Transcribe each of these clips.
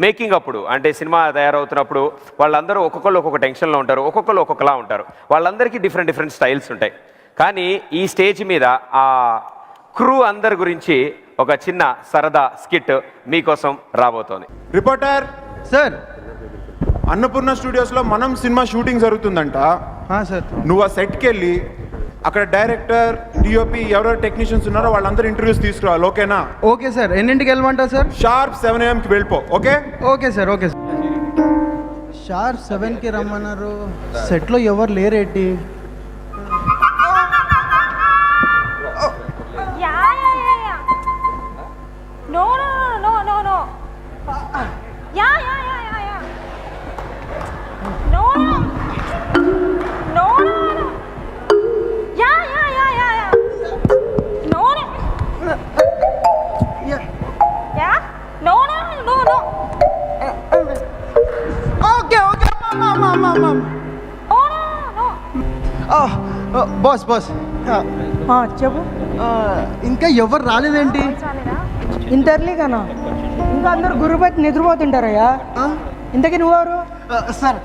Making అప్పుడు అంటే cinema తయారవుతున్నప్పుడు వాళ్ళందరూ ఒక్కొక్కరు ఒక్కొక్క టెన్షన్లో ఉంటారు, ఒక్కొక్కరు ఒక్కొక్కలా ఉంటారు, వాళ్ళందరికీ డిఫరెంట్ స్టైల్స్ ఉంటాయి. కానీ ఈ స్టేజ్ మీద ఆ క్రూ అందరి గురించి ఒక చిన్న సరదా స్కిట్ మీకోసం రాబోతోంది. Reporter sir. అన్నపూర్ణ స్టూడియోస్లో మనం సినిమా షూటింగ్ జరుగుతుందంట సార్. నువ్వు ఆ సెట్కి వెళ్ళి అక్కడ డైరెక్టర్, డిఓపి ఎవరెవరు టెక్నీషియన్స్ ఉన్నారో వాళ్ళందరూ ఇంటర్వ్యూస్ తీసుకురావాలి. ఓకేనా? Okay sir. ఎన్నింటికి వెళ్ళమంటారు సార్? షార్ప్ 7 AM వెళ్ళిపో. Okay okay sir. Okay sir. Sharp 7కి రమ్మన్నారు. సెట్లో ఎవరు లేరేంటి? బాస్ బాస్ చెప్పు. ఇంకా ఎవరు రాలేదేంటి? ఇంటర్లీగానా? ఇంకా అందరు గురుబట్టి నిద్రపోతుంటారయ్యా. ఇంతకీ నువ్వెవరు? సార్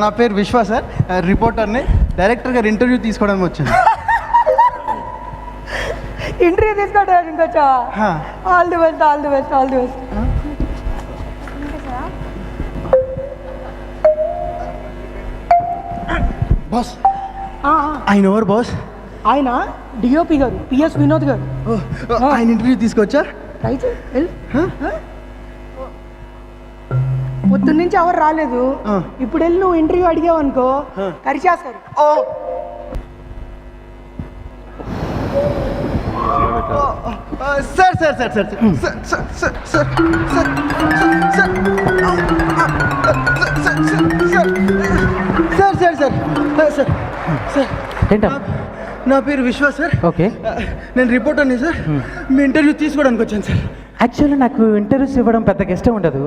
నా పేరు విశ్వ సార్, రిపోర్టర్ని. డైరెక్టర్ గారు ఇంటర్వ్యూ తీసుకోవడానికి వచ్చాను. ఇంటర్వ్యూ తీసుకోవడానికి ఇంకొచ్చా? All the best, all the best, all the best. Boss ఆయన ఎవరు బాస్? ఆయన డిఓపి గారు, పిఎస్ వినోద్ గారు. ఆయన ఇంటర్వ్యూ తీసుకొచ్చా? పొద్దున్న నుంచి ఎవరు రాలేదు. ఇప్పుడు వెళ్ళి నువ్వు ఇంటర్వ్యూ అడిగావు అనుకో కరిచేస్తారు. Sir sir sir sir sir sir sir sir sir sir ఏంటా? నా పేరు విశ్వ సార్. ఓకే, నేను రిపోర్టర్ని సార్. మీ ఇంటర్వ్యూ తీసుకోవడానికి వచ్చాను సార్. యాక్చువల్లీ నాకు ఇంటర్వ్యూస్ ఇవ్వడం పెద్దగా ఇష్టం ఉండదు.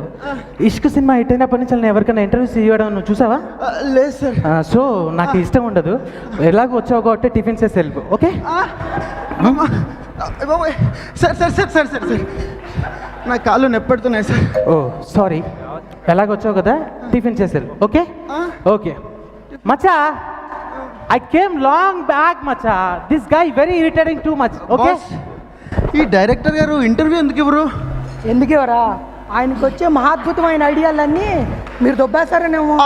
ఇష్క్ సినిమా హిట్ అయినప్పటి నుంచి నేను ఎవరికైనా ఇంటర్వ్యూస్ ఇవ్వడం నువ్వు చూసావా? లేదు సార్. సో నాకు ఇష్టం ఉండదు. ఎలాగో వచ్చావు కాబట్టి టిఫిన్ చేసి వెళ్ళిపో. Okay sir sir sir sir sir sir నా కాళ్ళు నొప్పెడుతున్నాయి సార్. ఓ సారీ. ఎలాగో వచ్చావు కదా, టిఫిన్ చేసి వెళ్ళు. Okay okay Maccha, I came long back Maccha. This guy very irritating too much. Okay, ఈ డైరెక్టర్ గారు ఇంటర్వ్యూ ఎందుకు ఇవ్వరు? ఎందుకు ఎవరా? ఆయనకు వచ్చే మహాద్భుతమైన ఐడియాలన్నీ మీరు దొబ్బేస్తారనేమో.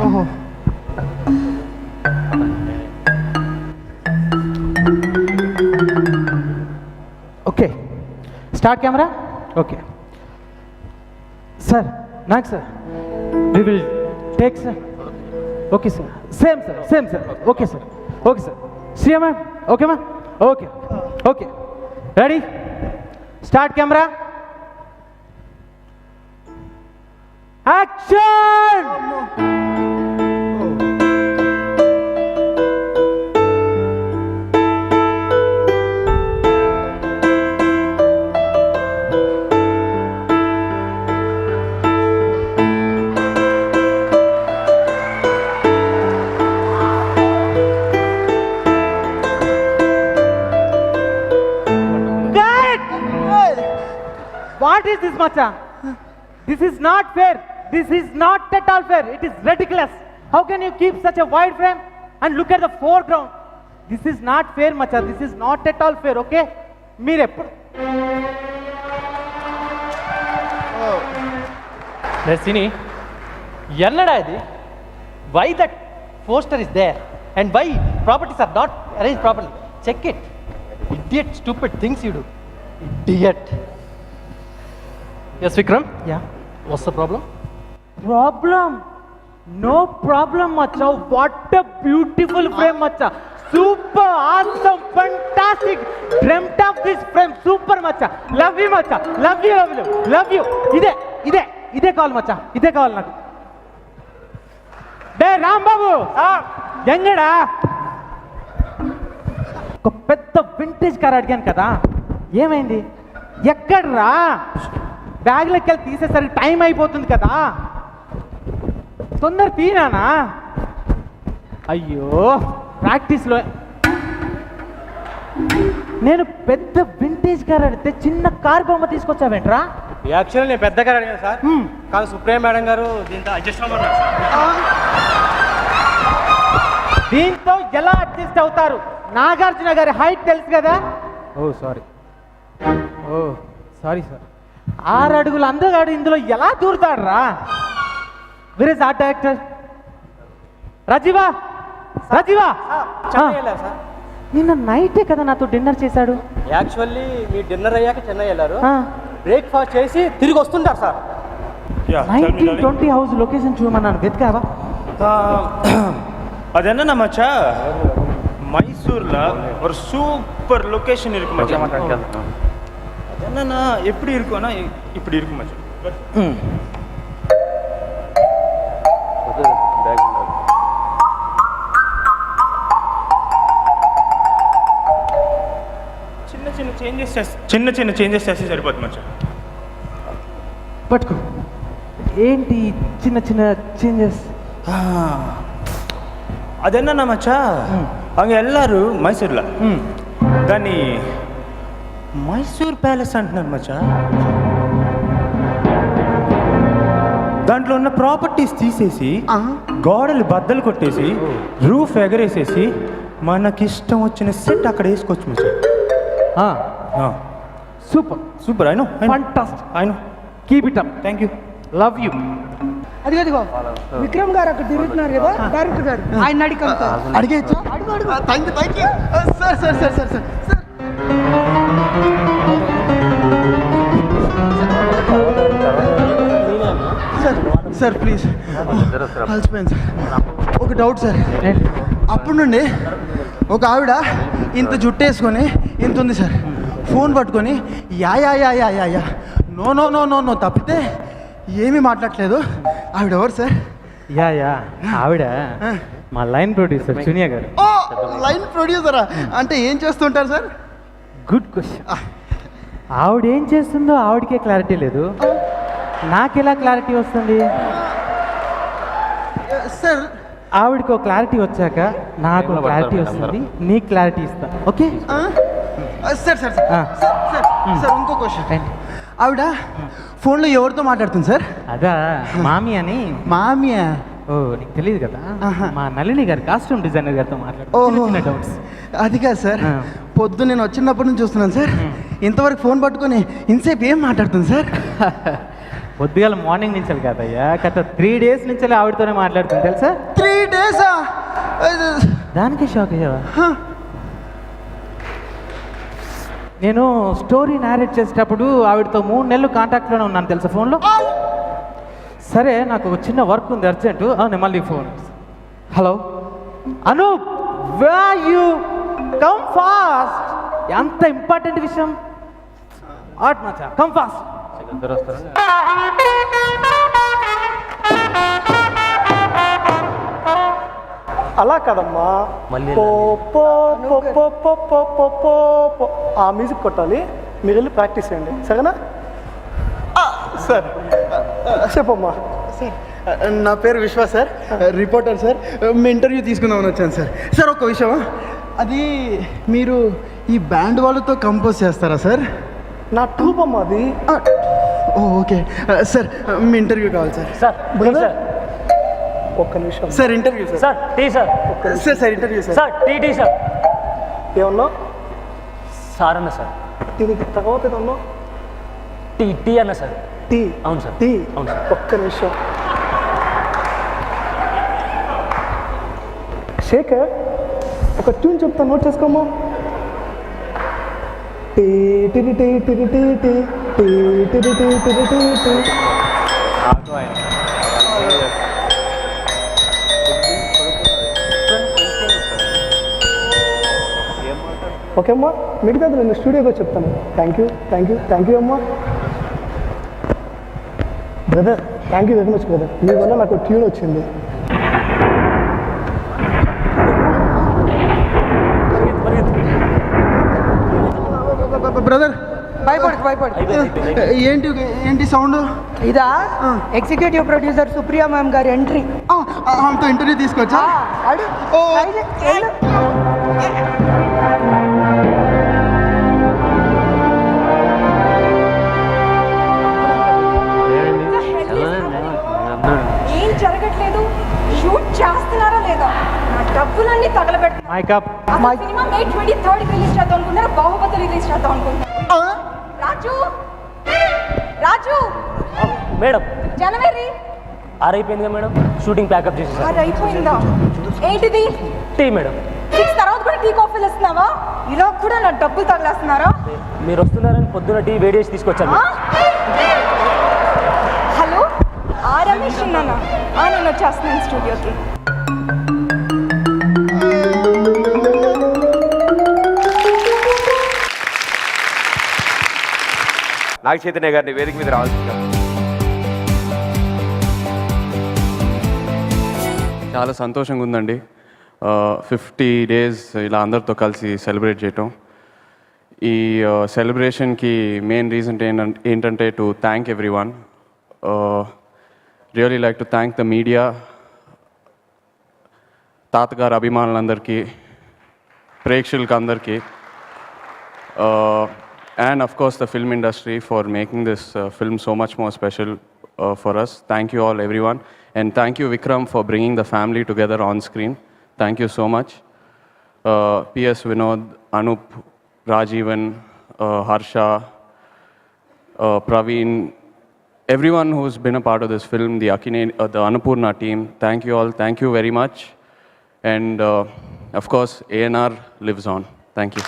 ఓహో, okay start camera. Okay sir, నాకు sir we will take sir. Okay sir, same sir, same sir. Okay sir, okay sir. Shriya ma'am, okay ma'am. Okay okay ready, start camera, action. What is this, Macha? This is not fair. This is not at all fair. It is ridiculous. How can you keep such a wide frame and look at the foreground? This is not fair, Macha. This is not at all fair. Okay? Mere. Rashini, Yannada idi? Why that poster is there? And why properties are not arranged properly? Check it. Idiot, stupid things you do. Idiot. Yes, Vikram? Yeah. What's the problem? Problem? No problem, Macha. What a beautiful frame, Macha. Super, awesome, fantastic. Dreamt of this frame. Super, Macha. Love you, Macha. Love you, love you, love you. Ide call, Macha. Ide call నాకు. Day Rambabu, ఎంగడా? ఒక పెద్ద vintage car అడిగాను కదా, ఏమైంది? ఎక్కడ్రా? బ్యాగ్లోకి వెళ్ళి తీసేసరికి time అయిపోతుంది కదా, తొందర తీనానా? అయ్యో ప్రాక్టీస్లో నేను పెద్ద వింటేజ్ కార్ అడిగితే చిన్న కార్ బొమ్మ తీసుకొచ్చావేంట్రా? యాక్చువల్లీ నేను పెద్దగా అడిగాను సార్, కానీ సుప్రీం మేడం గారు దీంతో అడ్జస్ట్ అవ్వమన్నారు సార్. దీంతో ఎలా అడ్జస్ట్ అవుతారు? నాగార్జున గారి హైట్ తెలుసు కదా. ఓ సారీ సార్. 6 అడుగులు అందగాడు ఇందులో ఎలా దూరుతాడు రా? Where is art director? రాజీవా చెన్నై వెళ్ళారు సార్. నిన్న నైటే కదా నాతో డిన్నర్ చేశాడు. యాక్చువల్లీ మీ డిన్నర్ అయ్యాక చెన్నై వెళ్ళారు, బ్రేక్ఫాస్ట్ చేసి తిరిగి వస్తుంటారు సార్. 1920 హౌస్ లొకేషన్ చూడమన్నాను, వెతికావా? அது என்னன்னா மச்சா மைசூர்ல ஒரு சூப்பர் லொகேஷன் இருக்கு மச்சா. அது என்னன்னா எப்படி இருக்கும்னா இப்படி இருக்கும் மச்சா. చిన్న చిన్న చేంజెస్ చేస్తే సరిపోతుంది మచ్చా. పట్టుకో. ఏంటి చిన్న చిన్న చేంజెస్? அது என்னன்னா மச்சா அவங்க எல்லாரும் మైసూర్లో దాన్ని మైసూర్ ప్యాలెస్ అంటున్నారు మచ్చా. దాంట్లో ఉన్న ప్రాపర్టీస్ తీసేసి గోడలు బద్దలు కొట్టేసి రూఫ్ ఎగరేసేసి మనకిష్టం వచ్చిన సెట్ అక్కడ వేసుకోవచ్చు మచ్చా. Super I know, fantastic, I know. Keep it up. Thank you, love you. అదిగో విక్రమ్ గారు అక్కడ తిరుగుతున్నారు కదా, డైరెక్టర్ గారు, ఆయన అడిగేయచ్చా? Thank you sir. Sir please, అలసిపోయింది సార్. ఒక డౌట్ సార్, అప్పటి నుండి ఒక ఆవిడ ఇంత జుట్టు వేసుకొని ఇంత ఉంది సార్, ఫోన్ పట్టుకొని yeah yeah yeah yeah yeah yeah no no no no no తప్పితే ఏమీ మాట్లాడలేదు. ఆవిడ ఎవరు సార్? యా ఆవిడ మా లైన్ ప్రొడ్యూసర్ జూనియర్ గారు. ఓ లైన్ ప్రొడ్యూసరా? అంటే ఏం చేస్తుంటారు సార్? Good question. ఆవిడ ఏం చేస్తుందో ఆవిడకే క్లారిటీ లేదు, నాకెలా క్లారిటీ వస్తుంది? సార్ ఆవిడకి ఒక క్లారిటీ వచ్చాక నాకు క్లారిటీ వస్తుంది, నీకు క్లారిటీ ఇస్తా. ఓకే సార్ సార్ సార్ ఇంకో క్వశ్చన్. ఆవిడ ఫోన్లో ఎవరితో మాట్లాడుతుంది సార్? అదా మామి అని. మామియా? ఓ నీకు తెలియదు కదా, మా నళిని గారు కాస్ట్యూమ్ డిజైనర్ గారితో ఓహో మాట్లాడుతున్న డౌట్స్. అది కాదు సార్, పొద్దు నేను వచ్చినప్పటి నుంచి చూస్తున్నాను సార్, ఇంతవరకు ఫోన్ పట్టుకొని ఇంతసేపు ఏం మాట్లాడుతుంది సార్? పొద్దుగాల మార్నింగ్ నుంచి కదయ్యా, గత 3 డేస్ నుంచి ఆవిడతోనే మాట్లాడుతుంది తెలుసా? 3 డేసా? దానికే షాక్ అయ్యావా? నేను స్టోరీ నారేట్ చేసేటప్పుడు ఆవిడతో 3 నెలలు కాంటాక్ట్లోనే ఉన్నాను తెలుసా ఫోన్లో. సరే నాకు ఒక చిన్న వర్క్ ఉంది అర్జెంటు, నేను మళ్ళీ phone. Hello Anoop, where you? Come fast. ఎంత ఇంపార్టెంట్ విషయం. ఆట్ మచా, కమ్ ఫాస్ట్. అలా కదమ్మా, ఆ మ్యూజిక్ కొట్టాలి, మీరు వెళ్ళి ప్రాక్టీస్ చేయండి, సరేనా? సార్ చెప్పమ్మా. సార్ నా పేరు విశ్వ సార్, రిపోర్టర్ సార్. మీ ఇంటర్వ్యూ తీసుకుందామని వచ్చాను సార్. సార్ ఒక విషయం, అది మీరు ఈ బ్యాండ్ వాళ్ళతో కంపోజ్ చేస్తారా సార్? నా ట్రూప్ అమ్మా అది. ఓకే సార్, మీ ఇంటర్వ్యూ కావాలి సార్. సార్ ఒక్క నిమిషం sir, interview sir. Sir tea sir. Sir sir interview sir. Sir tea sir. ఏమన్నా సార్ అన్న సార్, దీనికి తర్వాత ఏమన్నా టీ అన్న సార్. టీ? అవును సార్. టీ? అవును సార్. ఒక్క నిమిషం శేఖర్, ఒక ట్యూన్ చెప్తా, నోట్ చేసుకోమా. టీ టిరి టీ టిరి టీ టీ టీ టిరి టీ టిరి టీ టీ. ఓకే అమ్మా, మిగతాది నేను స్టూడియోకి చెప్తాను. థ్యాంక్ యూ అమ్మా. Brother, thank you very much brother, మీ వల్ల నాకు ట్యూన్ వచ్చింది. బ్రదర్ భయపడు. ఏంటి సౌండ్? ఇదా ఎగ్జిక్యూటివ్ ప్రొడ్యూసర్ సుప్రియా మ్యామ్ గారి ఎంట్రీ. ఆమెతో ఇంటర్వ్యూ తీసుకొచ్చా? మైకప్ అసలు సినిమా మే 23 రిలీజ్ చేద్దాం అనుకున్నారా బాహుబలి రిలీజ్ చేద్దాం అనుకుంటున్నారా రాజు రాజు మేడం జనవరి అయిపోయింది మేడం షూటింగ్ ప్యాకప్ చేసేసారు అది అయిపోయిందా ఏంటిది టీ మేడం 6 తర్వాత కూడా టీ కాఫీలు ఇస్తున్నావా ఇలా కూడా నా డబ్బులు తగలేస్తున్నారా మీరు వస్తున్నారని పొద్దున టీ వేడి చేసి తీసుకొచ్చాను హలో ఆ రమేష్ ఉన్నానా నేను వచ్చేస్తున్నాను స్టూడియోకి నాగ చైతన్య గారిని వేదిక మీద రావాల్సిందిగా. చాలా సంతోషంగా ఉందండి 50 డేస్ ఇలా అందరితో కలిసి సెలబ్రేట్ చేయటం. ఈ సెలబ్రేషన్కి మెయిన్ రీజన్ ఏంటంటే to thank every one. Really like to thank the media, తాతగారు అభిమానులందరికీ, ప్రేక్షకులకి అందరికీ, and of course the film industry for making this film so much more special for us. Thank you all everyone, and thank you Vikram for bringing the family together on screen. Thank you so much. PS Vinod, Anup, Rajivan, Harsha, Praveen, everyone who's been a part of this film, the the Annapurna team, thank you all, thank you very much. And of course ANR lives on. Thank you.